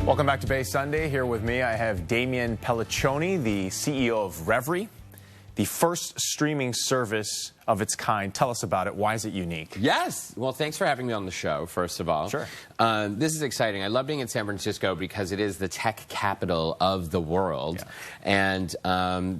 Welcome back to Bay Sunday. Here with me, I have Damian Pelliccioni, the CEO of Revry, the first streaming service of its kind. Tell us about it. Why is it unique? Yes. Well, thanks for having me on the show, first of all. Sure. This is exciting. I love being in San Francisco because it is the tech capital of the world. Yeah. And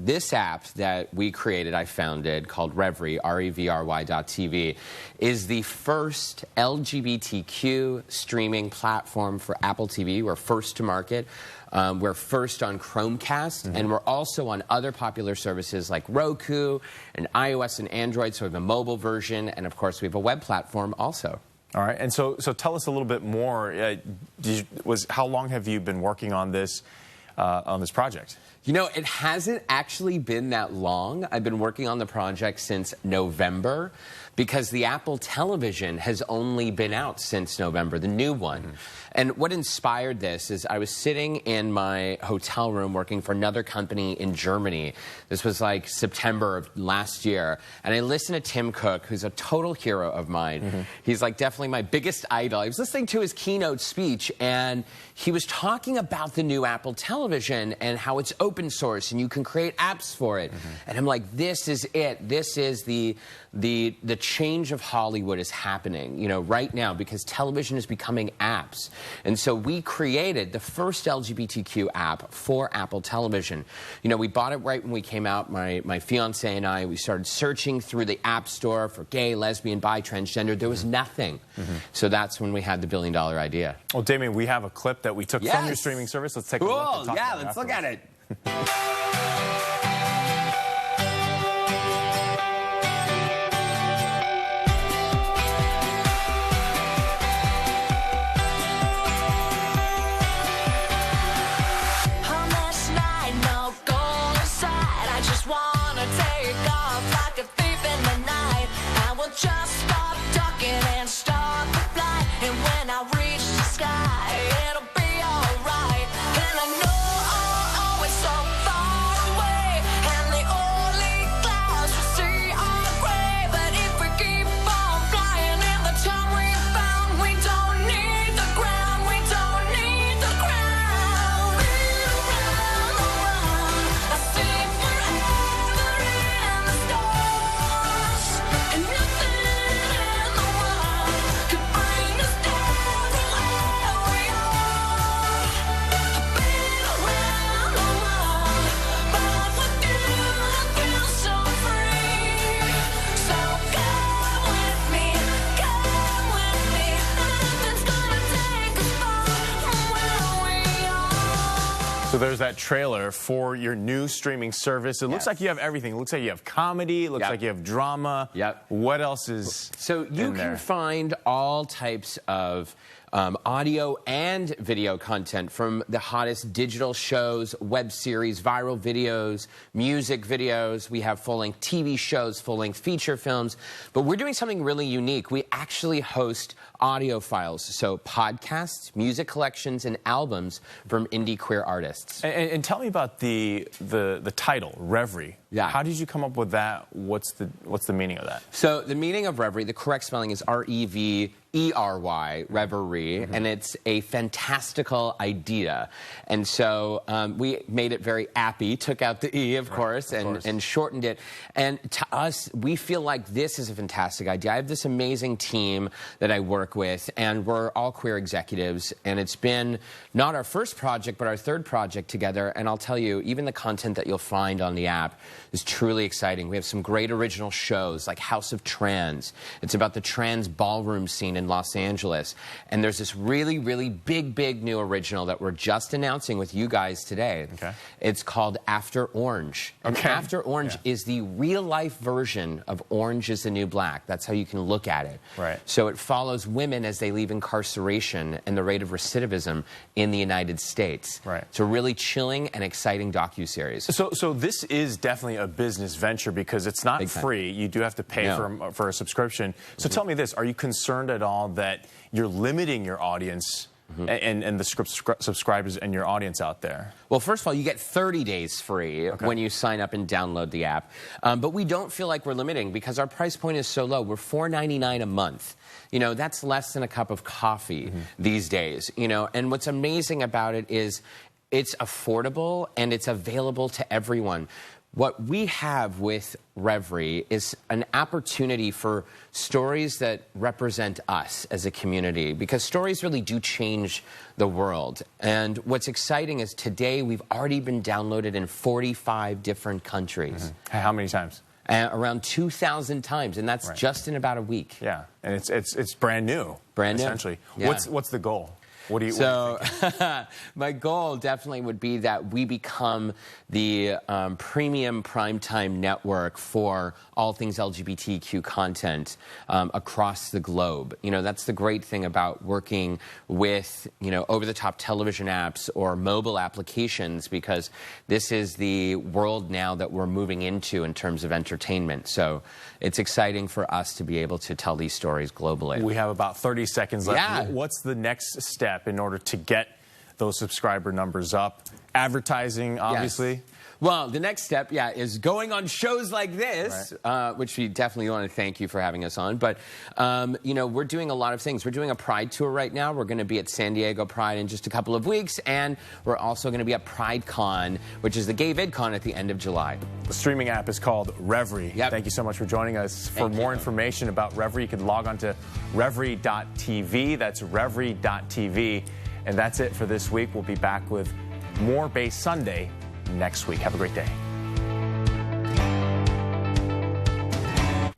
this app that we created, I founded, called Revry, REVRY.TV, is the first LGBTQ streaming platform for Apple TV. We're first to market. We're first on Chromecast, and we're also on other popular services like Roku and iOS and Android, so we have a mobile version, and of course we have a web platform also. All right, and so tell us a little bit more. How long have you been working on this project? You know, it hasn't actually been that long. I've been working on the project since November because the Apple television has only been out since November, the new one. And what inspired this is I was sitting in my hotel room working for another company in Germany. This was like September of last year. And I listened to Tim Cook, who's a total hero of mine. He's like definitely my biggest idol. I was listening to his keynote speech, and he was talking about the new Apple television and how it's open source and you can create apps for it. And I'm like, this is it. This is the change of Hollywood is happening, you know, right now, because television is becoming apps. And so we created the first LGBTQ app for Apple television. You know, we bought it right when we came out, my fiance and I. We started searching through the App Store for gay, lesbian, bi, transgender. There was nothing. So that's when we had the billion-dollar idea. Well, Damian, we have a clip that we took from your streaming service. Let's take a look. Cool. Yeah, let's look at it. Just stop talking and start the flight. And when I reach the sky, it'll be alright. And I know it's so far away, and the only clouds we see are gray. But if we keep on flying in the time we found, we don't need the ground, we don't need the ground. Been around the world, I see forever in the stars. And nothing So there's that trailer for your new streaming service. It looks like you have everything. It looks like you have comedy. It looks like you have drama. What else is So you can find all types of audio and video content, from the hottest digital shows, web series, viral videos, music videos. We have full-length TV shows, full-length feature films. But we're doing something really unique. We actually host audio files, so podcasts, music collections, and albums from indie queer artists. And tell me about the title, Revry. Yeah. How did you come up with that? What's the meaning of that? So the meaning of Revry, the correct spelling is R-E-V-E-R-Y, Reverie, and it's a fantastical idea. And so we made it very appy, took out the E, of course, and shortened it. And to us, we feel like this is a fantastic idea. I have this amazing team that I work with, and we're all queer executives, and it's been not our first project, but our third project together. And I'll tell you, even the content that you'll find on the app is truly exciting. We have some great original shows like House of Trans. It's about the trans ballroom scene in Los Angeles. And there's this really, really big new original that we're just announcing with you guys today. It's called After Orange. And After Orange is the real-life version of Orange is the New Black. That's how you can look at it. So it follows women as they leave incarceration and the rate of recidivism in the United States. It's a really chilling and exciting docuseries. So this is definitely a business venture because it's not free. You do have to pay for a subscription. So tell me this, are you concerned at all that you're limiting your audience and the subscribers and your audience out there? Well, first of all, you get 30 days free when you sign up and download the app. But we don't feel like we're limiting because our price point is so low. We're $4.99 a month. You know, that's less than a cup of coffee these days. You know, and what's amazing about it is it's affordable and it's available to everyone. What we have with Revry is an opportunity for stories that represent us as a community, because stories really do change the world. And what's exciting is today we've already been downloaded in 45 different countries. How many times? Around 2,000 times, and that's just in about a week. Yeah, and it's brand new. Brand new. Essentially. Yeah. What's the goal? What do you my goal definitely would be that we become the premium primetime network for all things LGBTQ content across the globe. You know, that's the great thing about working with, you know, over-the-top television apps or mobile applications, because this is the world now that we're moving into in terms of entertainment. So it's exciting for us to be able to tell these stories globally. We have about 30 seconds left. Yeah. What's the next step in order to get those subscriber numbers up? Advertising, obviously. Yes. Well, the next step, is going on shows like this, which we definitely want to thank you for having us on. But, you know, we're doing a lot of things. We're doing a Pride tour right now. We're going to be at San Diego Pride in just a couple of weeks. And we're also going to be at PrideCon, which is the Gay VidCon at the end of July. The streaming app is called Revry. Yep. Thank you so much for joining us. For more information about Revry, you can log on to Revry.tv. That's Revry.tv. And that's it for this week. We'll be back with more Bay Sunday next week. Have a great day.